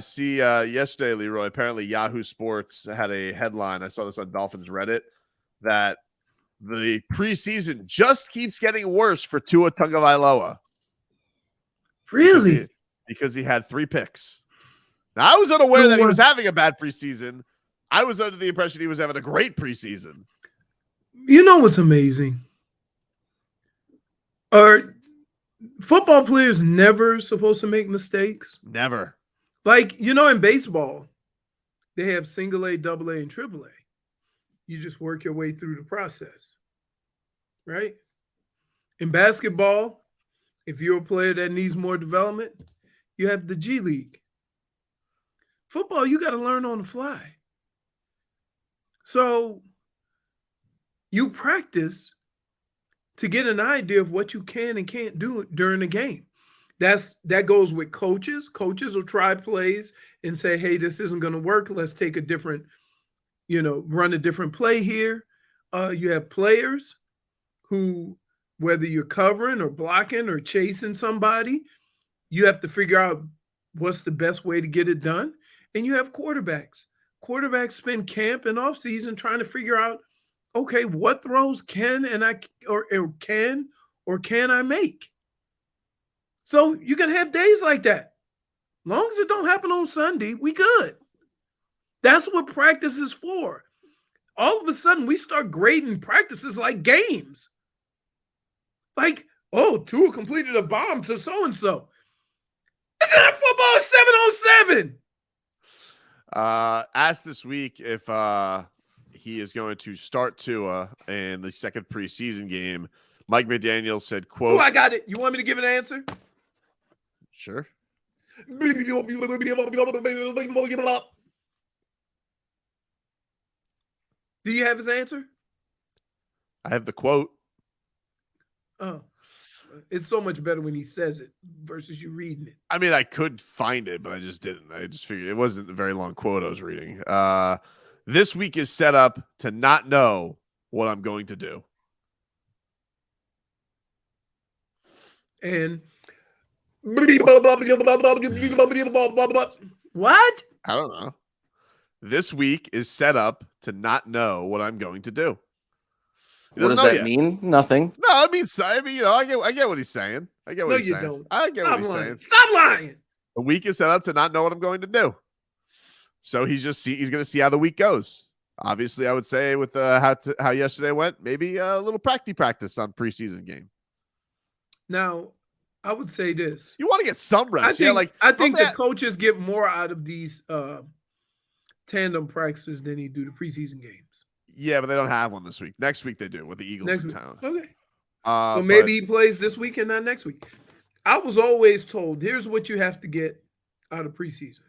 See, yesterday, Leroy, apparently Yahoo Sports had a headline. I saw this on Dolphins Reddit that the preseason just keeps getting worse for Tua Tagovailoa Really? because he had 3 picks. Now, I was unaware that he was having a bad preseason. I was under the impression he was having a great preseason. You know what's amazing? Are football players never supposed to make mistakes? Never. Like, in baseball, they have single A, double A, and triple A. You just work your way through the process, right? In basketball, if you're a player that needs more development, you have the G League. Football, you got to learn on the fly. So you practice to get an idea of what you can and can't do during the game. That goes with coaches. Coaches will try plays and say, hey, this isn't going to work. Let's take a different, run a different play here. You have players who, whether you're covering or blocking or chasing somebody, you have to figure out what's the best way to get it done. And you have quarterbacks. Quarterbacks spend camp and off season trying to figure out, okay, what throws can I make? So you can have days like that. Long as it don't happen on Sunday, we good. That's what practice is for. All of a sudden, we start grading practices like games. Like, Tua completed a bomb to so-and-so. It's not football, it's 7-on-7. Asked this week if he is going to start Tua in the second preseason game. Mike McDaniel said, quote, I got it. You want me to give an answer? Sure. Do you have his answer? I have the quote. Oh, it's so much better when he says it versus you reading it. I mean, I could find it, but I just didn't. I just figured it wasn't a very long quote I was reading. This week is set up to not know what I'm going to do. And what? I don't know. This week is set up to not know what I'm going to do. What does that mean? Nothing. No, I mean, I get what he's saying. I get what he's saying. Don't. I get what he's saying. Stop lying. The week is set up to not know what I'm going to do. So he's going to see how the week goes. Obviously, I would say with how yesterday went, maybe a little practice on preseason game. Now, I would say this. You want to get some reps. I think the coaches get more out of these tandem practices than they do the preseason games. Yeah, but they don't have one this week. Next week they do with the Eagles in town. Okay. So maybe he plays this week and not next week. I was always told, here's what you have to get out of preseason.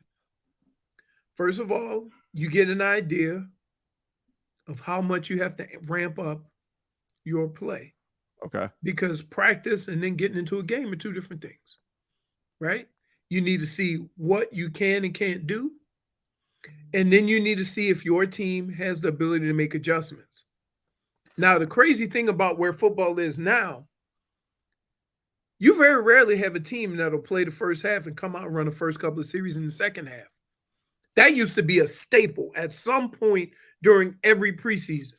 First of all, you get an idea of how much you have to ramp up your play. Okay. Because practice and then getting into a game are two different things, right? You need to see what you can and can't do. And then you need to see if your team has the ability to make adjustments. Now, the crazy thing about where football is now, you very rarely have a team that'll play the first half and come out and run the first couple of series in the second half. That used to be a staple at some point during every preseason.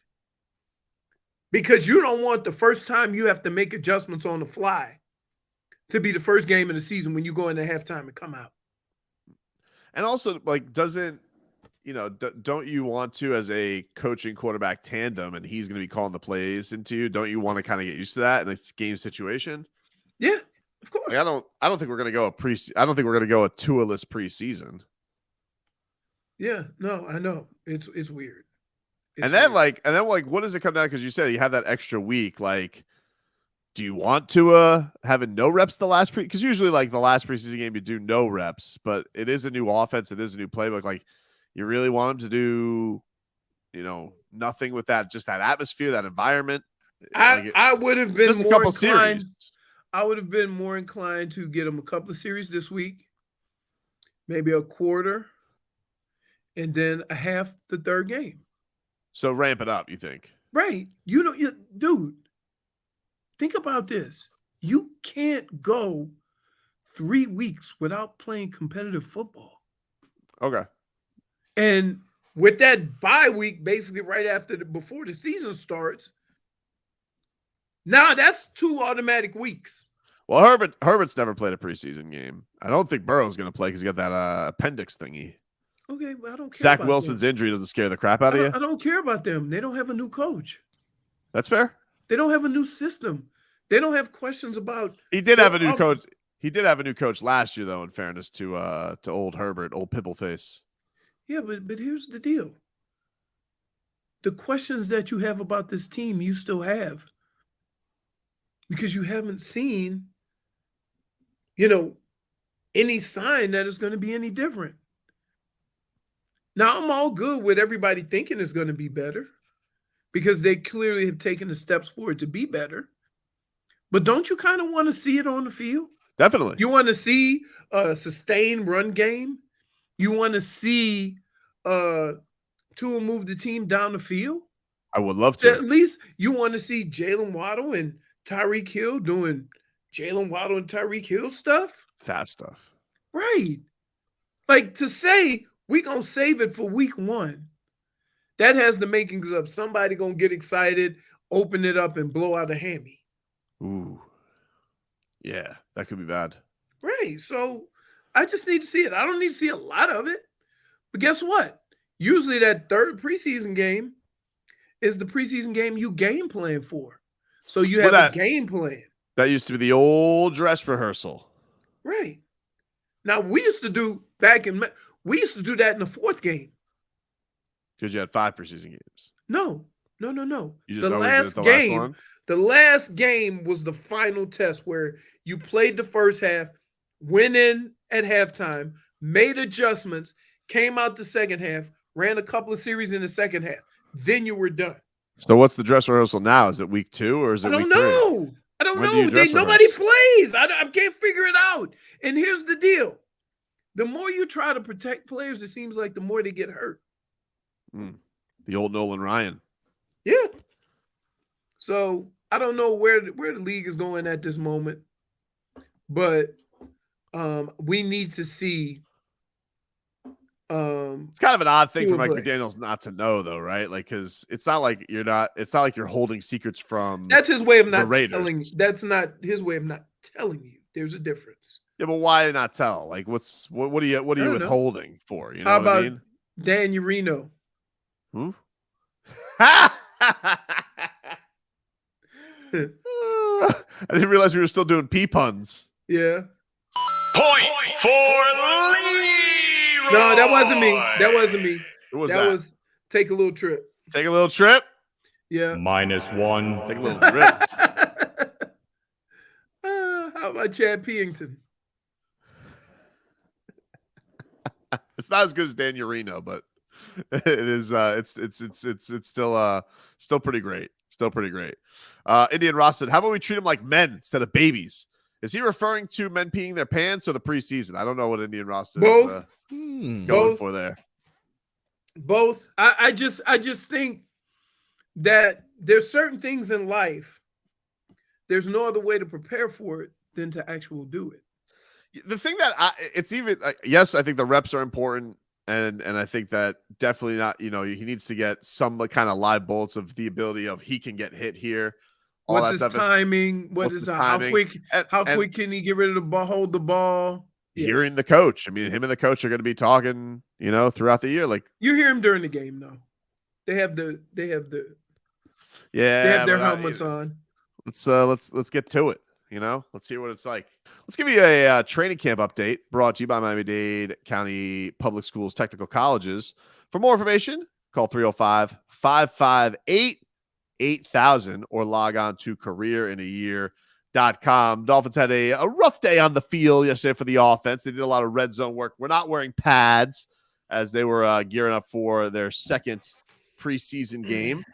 Because you don't want the first time you have to make adjustments on the fly to be the first game of the season when you go into halftime and come out. And also, don't you want to, as a coaching quarterback tandem, and he's going to be calling the plays into you, don't you want to kind of get used to that in a game situation? Yeah, of course. I don't think we're going to go I don't think we're going to go a Tua-less preseason. Yeah, no, I know. It's weird. And then what does it come down? Because you said you have that extra week. Like, do you want to having no reps the last because usually the last preseason game you do no reps, but it is a new offense, it is a new playbook. Like, you really want them to do, nothing with that, just that atmosphere, that environment. I would have been just more a couple inclined. series. I would have been more inclined to get them a couple of series this week, maybe a quarter, and then a half the third game. So ramp it up, you think? Right. Dude, think about this. You can't go 3 weeks without playing competitive football. Okay. And with that bye week, basically right before the season starts, now that's 2 automatic weeks. Well, Herbert's never played a preseason game. I don't think Burrow's going to play because he got that appendix thingy. Okay, well, I don't care. Zach about Wilson's them. injury doesn't scare the crap out of you. I don't care about them. They don't have a new coach. That's fair. They don't have a new system. They don't have questions about. He did have a new coach. He did have a new coach last year, though. In fairness to old Herbert, old pimple face. Yeah, but here's the deal. The questions that you have about this team, you still have, because you haven't seen, any sign that it's going to be any different. Now, I'm all good with everybody thinking it's going to be better because they clearly have taken the steps for it to be better. But don't you kind of want to see it on the field? Definitely. You want to see a sustained run game. You want to see Tua move the team down the field. I would love to. At least you want to see Jalen Waddle and Tyreek Hill doing Jalen Waddle and Tyreek Hill stuff. Fast stuff. Right. Like, to say we're going to save it for week 1, that has the makings of somebody going to get excited, open it up, and blow out a hammy. Ooh. Yeah, that could be bad. Right. So I just need to see it. I don't need to see a lot of it. But guess what? Usually that third preseason game is the preseason game you game plan for. So you have a game plan. That used to be the old dress rehearsal. Right. Now, we used to do that in the 4th game. Because you had 5 preseason games. No. You just last game. The last game was the final test where you played the first half, went in at halftime, made adjustments, came out the second half, ran a couple of series in the second half. Then you were done. So what's the dress rehearsal now? Is it week 2 or is it week 3? I don't know. Nobody plays. I can't figure it out. And here's the deal. The more you try to protect players, it seems like the more they get hurt. The old Nolan Ryan. Yeah. So I don't know where the league is going at this moment, but we need to see. It's kind of an odd thing for Mike McDaniels not to know, though, right? Like, because it's not like you're holding secrets from. That's his way of not telling. That's not his way of not telling you. There's a difference. Yeah, but why not tell? Like, what are you withholding for? You know what I mean? Dan Urino? Who? I didn't realize we were still doing pee puns. Yeah. Point for Leroy. No, that wasn't me. That wasn't me. Who was that? Was take a little trip. Take a little trip? Yeah. -1. Take a little trip. How about Chad Pennington? It's not as good as Dan Urino, but it is. It's still pretty great. Still pretty great. Indian Ross said, "How about we treat them like men instead of babies?" Is he referring to men peeing their pants or the preseason? I don't know what Indian Ross is going for there. Both. I just think that there's certain things in life. There's no other way to prepare for it than to actually do it. The thing that yes, I think the reps are important. And I think that definitely not, he needs to get some kind of live bullets of the ability of he can get hit here. What's his timing? What's his timing? How quick can he get rid of the ball, hold the ball? Hearing the coach. I mean, him and the coach are going to be talking, throughout the year. Like, you hear him during the game, though. They have their helmets on. Let's get to it. Let's hear what it's like. Let's give you a training camp update brought to you by Miami-Dade County Public Schools Technical Colleges. For more information, call 305-558-8000 or log on to careerinayear.com. Dolphins had a rough day on the field yesterday for the offense. They did a lot of red zone work. We're not wearing pads as they were gearing up for their second preseason game.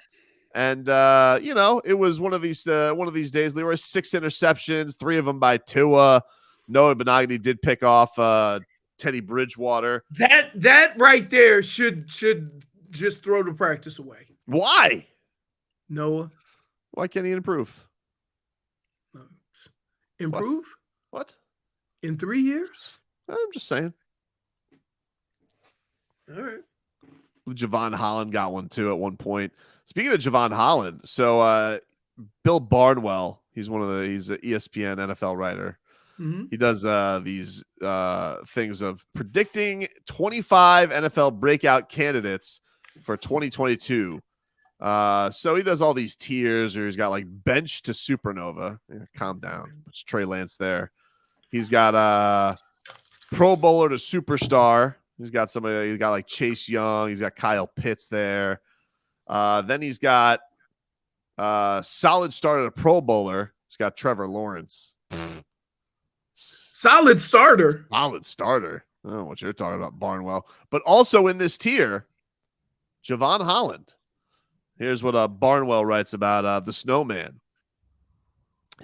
And it was one of these days. There were 6 interceptions, 3 of them by Tua. Noah Benogany did pick off Teddy Bridgewater. That right there should just throw the practice away. Why? Noah. Why can't he improve? Improve? What? In 3 years? I'm just saying. All right. Javon Holland got one too at one point. Speaking of Javon Holland, so Bill Barnwell, he's an ESPN NFL writer. Mm-hmm. He does these things of predicting 25 NFL breakout candidates for 2022. So he does all these tiers, or he's got like bench to supernova. Yeah, calm down. It's Trey Lance there. He's got Pro Bowler to superstar. He's got somebody. He's got like Chase Young. He's got Kyle Pitts there. Then he's got solid starter to Pro Bowler. He's got Trevor Lawrence. Solid starter. Solid starter. I don't know what you're talking about, Barnwell. But also in this tier, Javon Holland. Here's what Barnwell writes about the Snowman.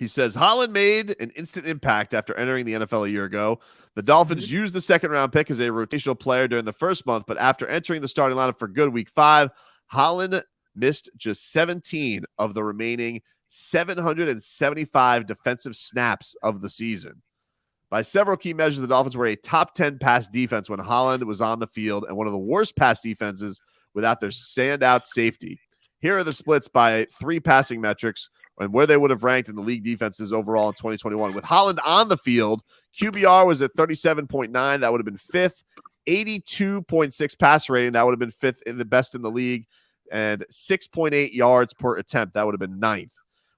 He says, Holland made an instant impact after entering the NFL a year ago. The Dolphins used the second-round pick as a rotational player during the first month, but after entering the starting lineup for good week 5, Holland missed just 17 of the remaining 775 defensive snaps of the season. By several key measures, the Dolphins were a top 10 pass defense when Holland was on the field and one of the worst pass defenses without their standout safety. Here are the splits by 3 passing metrics and where they would have ranked in the league defenses overall in 2021. With Holland on the field, QBR was at 37.9. That would have been 5th. 82.6 passer rating. That would have been 5th in the best in the league. And 6.8 yards per attempt. That would have been 9th.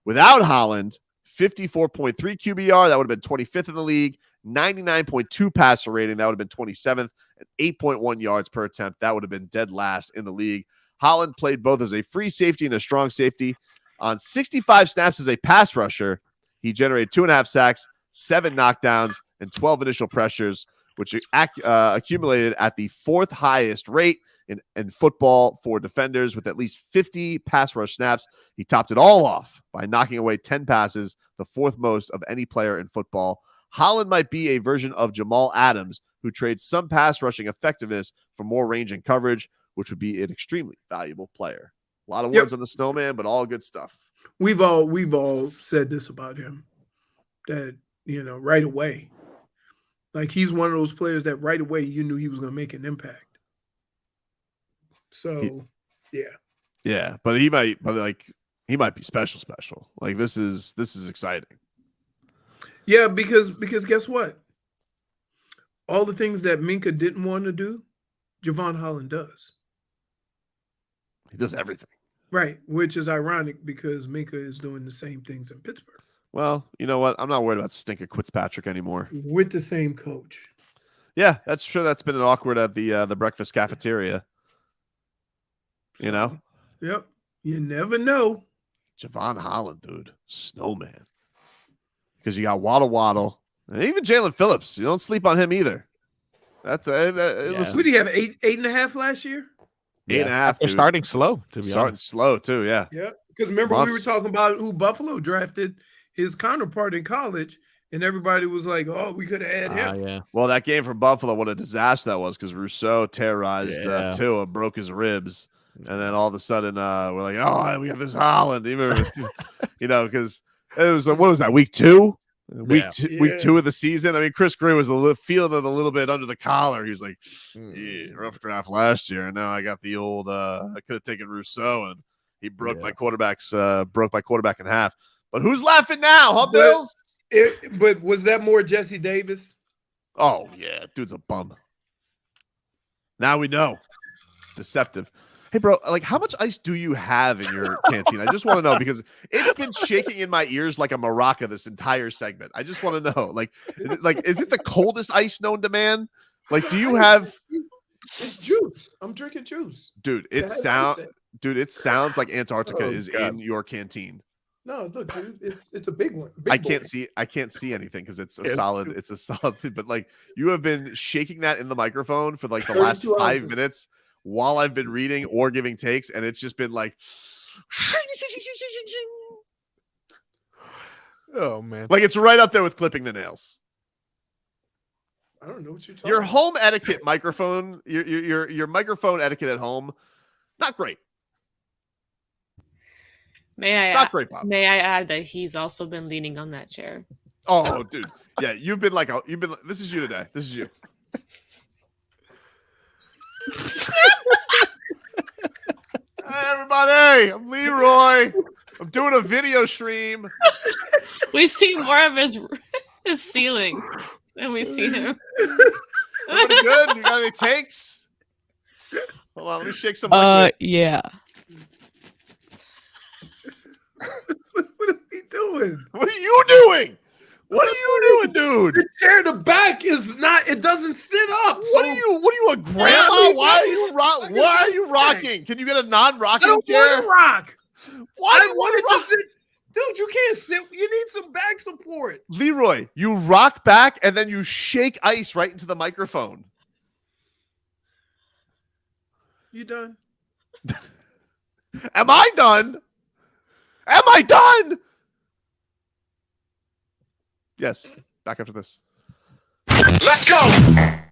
Without Holland, 54.3 QBR. That would have been 25th in the league. 99.2 passer rating. That would have been 27th. And 8.1 yards per attempt. That would have been dead last in the league. Holland played both as a free safety and a strong safety. On 65 snaps as a pass rusher, he generated 2.5 sacks, 7 knockdowns, and 12 initial pressures, which accumulated at the 4th highest rate in football for defenders with at least 50 pass rush snaps. He topped it all off by knocking away 10 passes, the 4th most of any player in football. Holland might be a version of Jamal Adams, who trades some pass rushing effectiveness for more range and coverage, which would be an extremely valuable player. A lot of words on the Snowman, but all good stuff. We've all said this about him, that, right away. Like, he's one of those players that right away you knew he was going to make an impact. So, yeah, but he might be special. Like, this is exciting. Yeah, because guess what? All the things that Minka didn't want to do, Javon Holland does. He does everything. Right, which is ironic because Minka is doing the same things in Pittsburgh. Well, you know what? I'm not worried about Stinker Fitzpatrick anymore. With the same coach. Yeah, that's true. That's been awkward at the breakfast cafeteria. You know? Yep. You never know. Javon Holland, dude. Snowman. Because you got Waddle, and even Jalen Phillips. You don't sleep on him either. That's What did he have? 8.5 last year? 8.5. They're starting slow, to be starting honest. slow too. Yeah. Yeah. Because remember, we were talking about who Buffalo drafted his counterpart in college, and everybody was like, "Oh, we could have had him." Yeah. Well, that game for Buffalo, what a disaster that was, because Rousseau terrorized Tua, broke his ribs, and then all of a sudden, we're like, "Oh, we got this Holland." Because it was what was that, week 2? Week 2 of the season. I mean, Chris Greer was feeling it a little bit under the collar. He was like, rough draft last year, and now I got the old. I could have taken Rousseau, and he broke my quarterback in half. But who's laughing now, huh, Bills? But was that more Jesse Davis? Oh yeah, dude's a bum. Now we know. Deceptive. Hey, bro, like, how much ice do you have in your canteen? I just want to know, because it's been shaking in my ears like a maraca this entire segment. I just want to know, like, is it the coldest ice known to man? Like, do you have? It's juice. I'm drinking juice, dude. It sounds like Antarctica is in your canteen. No, look, dude, it's a big one. I can't see anything because it's a solid. It's a solid thing. But like, you have been shaking that in the microphone for like the last 5 minutes while I've been reading or giving takes, and it's just been like, oh man, like it's right up there with clipping the nails. I don't know what you're talking. Your home etiquette microphone, your microphone etiquette at home, not great. Not great, Bob. May I add that he's also been leaning on that chair? Oh, dude, yeah, you've been. This is you today. This is you. Leroy. I'm Leroy. I'm doing a video stream. We see more of his ceiling than we see him. Everybody good? You got any takes? Hold on, let me shake some liquid. Yeah. What are we doing? What are you doing? What are you doing, dude? The chair in the back is not. It doesn't sit up. What are you, a grandma? Why are you rocking? Can you get a I non-rocking don't chair? want to rock. Why do I you wanted want to sit. Dude, you can't sit. You need some back support. Leroy, you rock back and then you shake ice right into the microphone. You done? Am I done? Am I done? Yes. Back after this. Let's go.